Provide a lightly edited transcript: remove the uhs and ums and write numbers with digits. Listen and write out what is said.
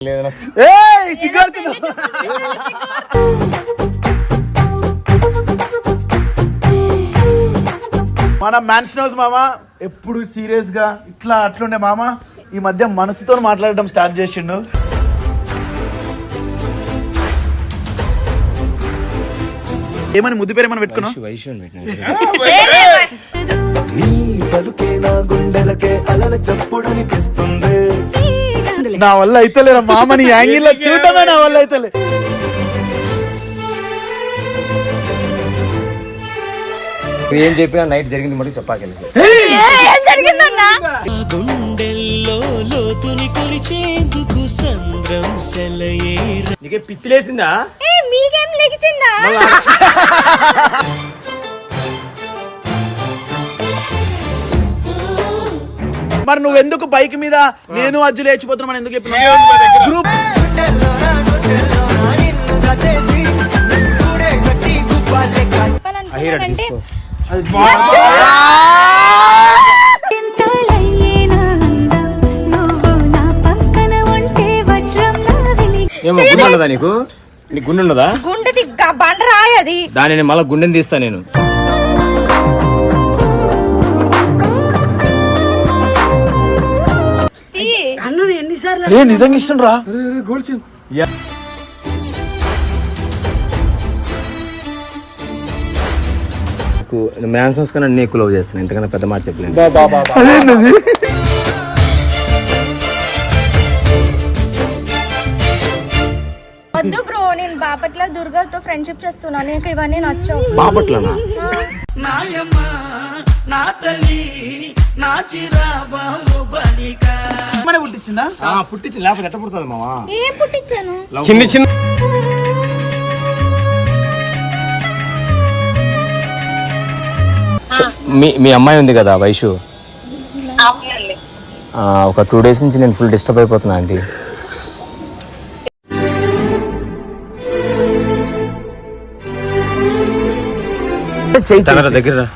మన man's nose మామ ఎప్పుడు సీరియస్ గా ఇట్లా అట్లుండే మామ ఈ మధ్య మనసుతో మాట్లాడడం స్టార్ట్ చేసిండు. ఏమని ముద్దు పేరు ఏమని పెట్టుకున్నావు? నా వల్ల అయితేలేరా మామని యాంగిల్ లో చూడటమే నా వల్ల అయితేలే. ఏం చెప్పినా నైట్ జరిగింది మరి చెప్పాలి. నీకే పిచ్చి లేసిందా? మీకేం లేచిందా? మరి నువ్వెందుకు బైక్ మీద నేను అజ్జు లేచిపోతున్నా ఎందుకు చెప్పినా? గ్రూప్ గుండె నీకు? నీకు గుండె ఉన్నదా? గుండె బండ రాయది. దానిని మళ్ళీ గుండెని తీస్తా నేను. నిజంగా ఇష్టం రా. మ్యాన్సన్స్ కన్నా నేను ఎక్కువ లవ్ చేస్తాను. ఇంతకన్నా పెద్ద మాట చెప్పలేను. వద్దు బ్రో, నేను బాపట్ల దుర్గాతో ఫ్రెండ్షిప్ చేస్తున్నా. నీకు ఇవన్నీ నచ్చవు. బాపట్లనా? పుట్టించిందా? పుట్టించింది, లేకపోతే ఎట్ట పుడుతుంది మావా? ఏం పుట్టించాను? చిన్న చిన్న మీ అమ్మాయి ఉంది కదా వైషు, ఒక 2 days నుంచి నేను ఫుల్ డిస్టర్బ్ అయిపోతున్నా ఆంటీ. దగ్గర